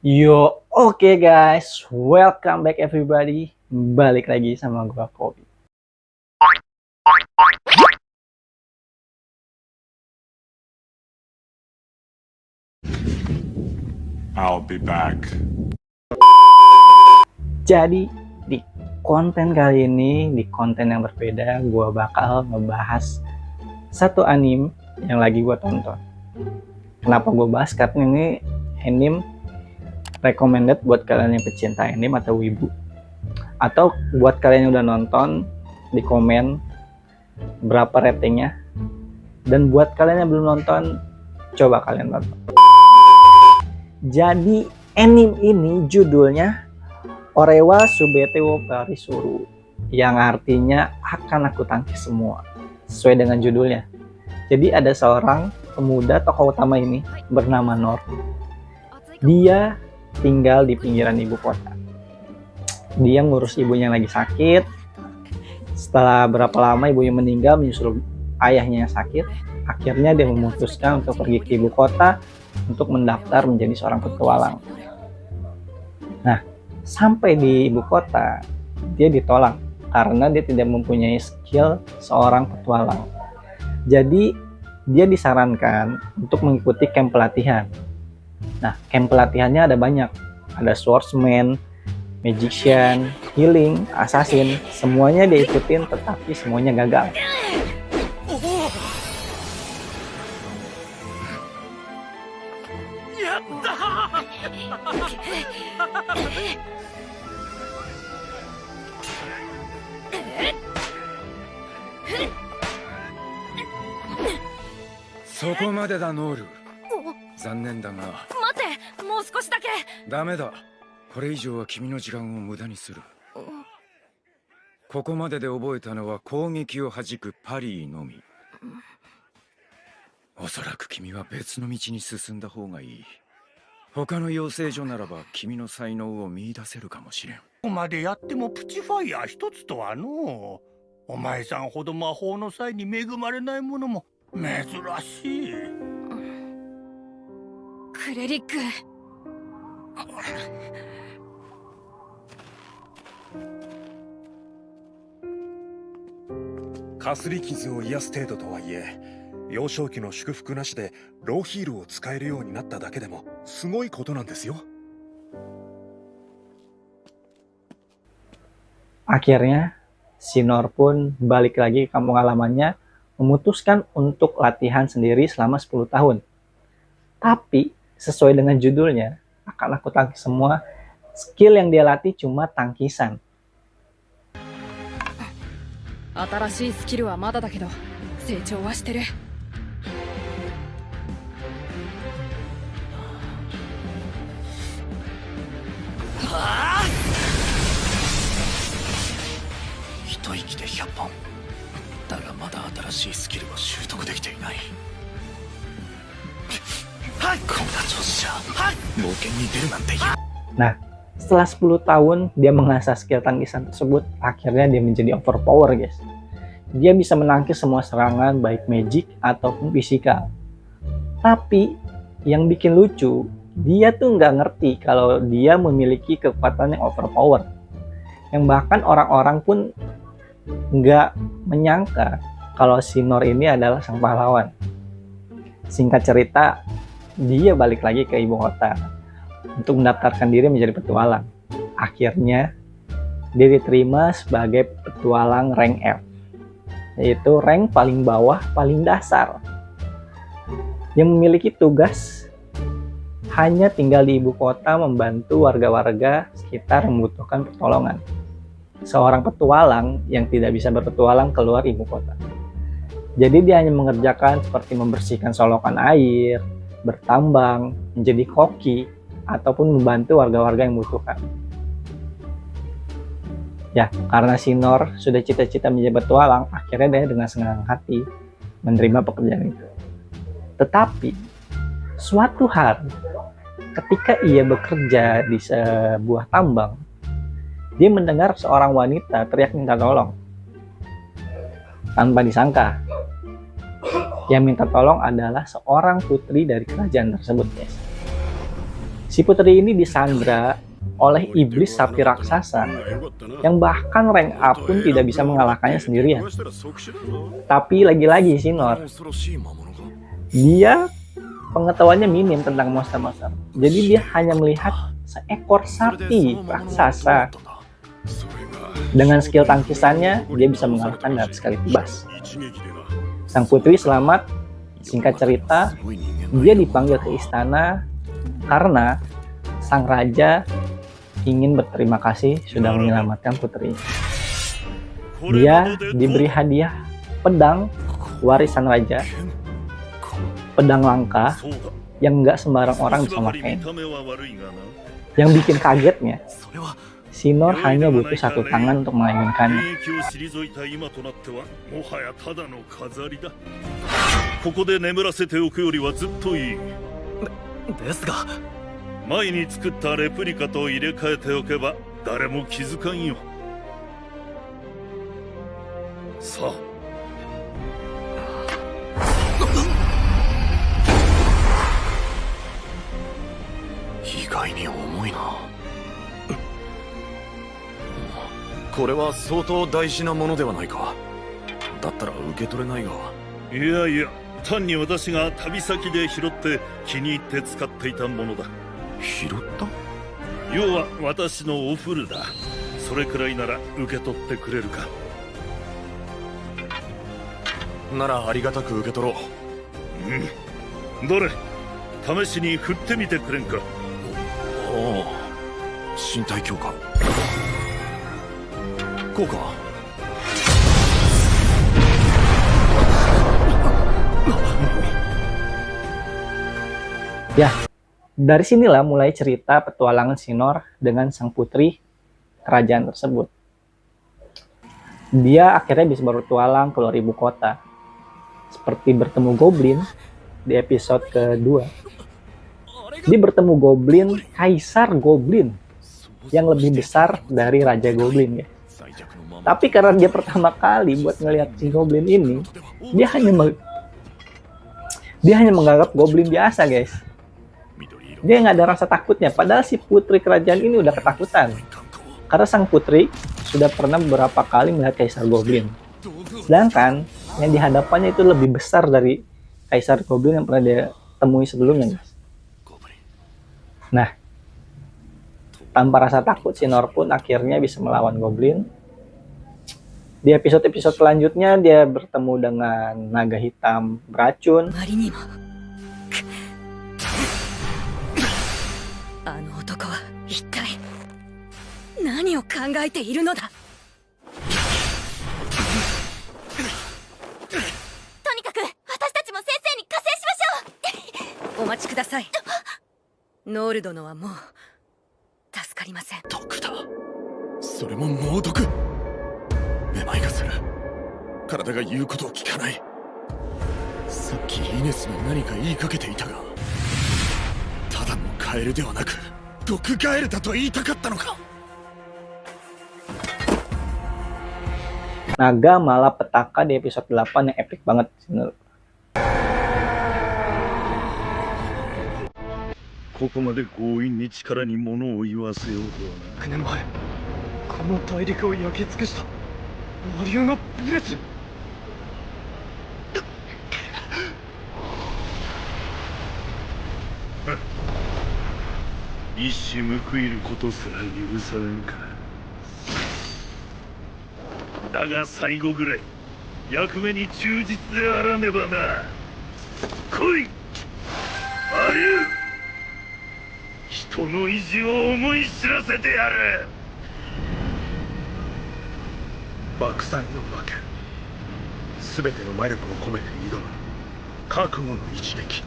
Yo, oke guys, welcome back everybody. Balik lagi sama gua Kobi. I'll be back. Jadi di konten kali ini, di konten yang berbeda, gua bakal ngebahas satu anime yang lagi gua tonton. Kenapa gua bahas? Karena ini anime recommended buat kalian yang pecinta anime atau wibu, atau buat kalian yang udah nonton, di komen berapa ratingnya, dan buat kalian yang belum nonton, coba kalian nonton. Jadi anime ini judulnya Orewa Subete wo Parisuru, yang artinya akan aku tangkis semua, sesuai dengan judulnya. Jadi ada seorang pemuda tokoh utama ini bernama Nor. Dia tinggal di pinggiran ibu kota. Dia ngurus ibunya yang lagi sakit. Setelah berapa lama ibunya meninggal menyusul ayahnya yang sakit, akhirnya dia memutuskan untuk pergi ke ibu kota untuk mendaftar menjadi seorang petualang. Nah, sampai di ibu kota, dia ditolak karena dia tidak mempunyai skill seorang petualang. Jadi, dia disarankan untuk mengikuti camp pelatihan. Nah, camp pelatihannya ada banyak. Ada swordsman, magician, healing, assassin. Semuanya dia ikutin, tetapi semuanya gagal.そこまでだノール。残念だが待って、もう少しだけ。ダメだ。これ以上は君の時間を無駄にする。ここまでで覚えたのは攻撃を弾くパリーのみ。おそらく君は別の道に進んだ方がいい。他の養成所ならば君の才能を見出せるかもしれん。ここまでやってもプチファイヤー一つとはのう。お前さんほど魔法の際に恵まれないものも珍しい。クレリック。かすり傷を癒す程度とはいえ、幼少期の祝福なしでローヒールを使えるようになっただけでもすごいことなんですよ。Akhirnya, si Nor pun balik lagi ke kampung halamannya, memutuskan untuk latihan sendiri selama 10 tahun. Tapi, sesuai dengan judulnya, akan aku tangkis semua, skill yang dia latih cuma tangkisan. 新しいスキルはまだだけど、成長はしてる。一息で100本だがまだ新しいスキルを習得できていない。こんな調子じゃ冒険に出るなんて言う。 Nah, setelah 10 tahun dia mengasah skill tangkisan tersebut, akhirnya dia menjadi overpower, guys. Dia bisa menangkis semua serangan, baik magic ataupun fisikal. Tapi, yang bikin lucu, dia tuh nggak ngerti kalau dia memiliki kekuatan yang overpower. Yang bahkan orang-orang pun nggak menyangka kalau si Nor ini adalah sang pahlawan. Singkat cerita, dia balik lagi ke ibu kota untuk mendaftarkan diri menjadi petualang. Akhirnya, dia diterima sebagai petualang rank F, yaitu rank paling bawah, paling dasar, yang memiliki tugas hanya tinggal di ibu kota membantu warga-warga sekitar membutuhkan pertolongan. Seorang petualang yang tidak bisa berpetualang keluar ibu kota. Jadi dia hanya mengerjakan seperti membersihkan solokan air, bertambang, menjadi koki, ataupun membantu warga-warga yang membutuhkan. Ya, karena si Nor sudah cita-cita menjadi petualang, akhirnya dia dengan senang hati menerima pekerjaan itu. Tetapi, suatu hari, ketika ia bekerja di sebuah tambang, dia mendengar seorang wanita teriak minta tolong. Tanpa disangka, yang minta tolong adalah seorang putri dari kerajaan tersebut, guys. Si putri ini disandra oleh iblis sapi raksasa yang bahkan rank up pun tidak bisa mengalahkannya sendirian. Tapi lagi-lagi Sinor, dia pengetahuannya minim tentang monster-monster. Jadi dia hanya melihat seekor sapi raksasa. Dengan skill tangkisannya, dia bisa mengalahkan dalam sekali tebas. Sang putri selamat. Singkat cerita, dia dipanggil ke istana karena sang raja ingin berterima kasih sudah menyelamatkan putrinya. Dia diberi hadiah pedang warisan raja, pedang langka yang nggak sembarang orang bisa pakai. Yang bikin kagetnya, Sinor hanya butuh satu tangan untuk mengayunkannya. ここで眠らせておくよりはずっといい。ですが、前に作ったレプリカと入れ替えておけば誰も気づかんよ。さあ。意外に重いな。これは相当大事なものではないか。だったら受け取れないが。いやいや、単に私が旅先で拾って気に入って使っていたものだ。拾った？要は私のお古だ。それくらいなら受け取ってくれるか。ならありがたく受け取ろう。どれ、試しに振ってみてくれんか。おお、身体強化。こうか。Ya, dari sinilah mulai cerita petualangan Sinor dengan sang putri kerajaan tersebut. Dia akhirnya bisa bertualang keluar ibu kota. Seperti bertemu goblin di episode kedua. Dia bertemu goblin, kaisar goblin, yang lebih besar dari raja goblin ya. Tapi karena dia pertama kali buat ngelihat si goblin ini, dia hanya menganggap goblin biasa guys. Dia nggak ada rasa takutnya, padahal si putri kerajaan ini udah ketakutan. Karena sang putri sudah pernah beberapa kali melihat kaisar goblin. Sedangkan yang di hadapannya itu lebih besar dari kaisar goblin yang pernah dia temui sebelumnya guys. Nah, tanpa rasa takut, Sinor pun akhirnya bisa melawan goblin. Di episode-episode selanjutnya dia bertemu dengan naga hitam beracun. あの男は一体何を考えているのだ。とにかく私たちも先生に加勢しましょう。お待ちください。ノール殿はもう助かりません。毒だ。それも猛毒。めまいがする。体が言うことを聞かない。さっきイネスに何か言いかけていたが、ただのカエルではなく毒ガエルだと言いたかったのか。 Naga Malapetaka di episode 8 yang epic banget. ここまで強引に力に物を言わせようとはな。100年前この大陸を焼き尽くした魔竜のブレス。一矢報いることすら許されんか。だが最後ぐらい役目に忠実であらねばな。来い魔竜、人の意地を思い知らせてやる。爆災の負け、全ての魔力を込めて挑む覚悟の一撃。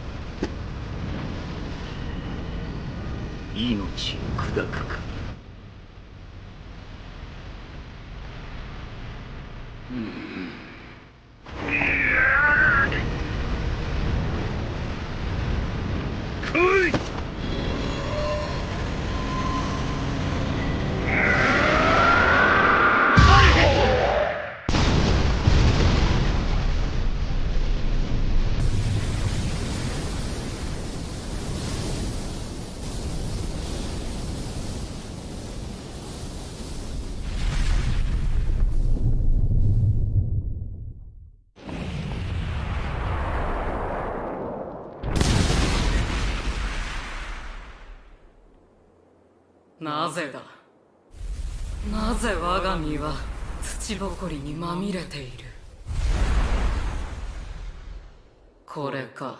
命を砕くか。来い。なぜだ。なぜ我が身は土ぼこりにまみれている。これか、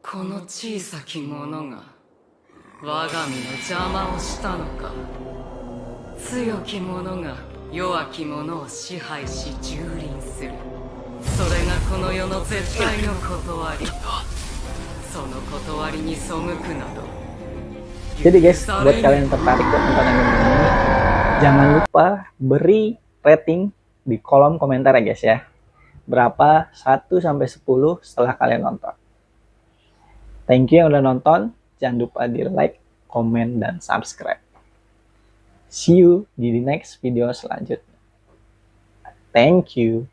この小さき者が我が身の邪魔をしたのか。強き者が弱き者を支配し蹂躙する。それがこの世の絶対の断り。その断りに背くなど。 Jadi guys, buat kalian yang tertarik buat nonton anime ini, jangan lupa beri rating di kolom komentar ya guys ya. Berapa 1 sampai 10 setelah kalian nonton. Thank you yang udah nonton. Jangan lupa di like, komen, dan subscribe. See you di next video selanjutnya. Thank you.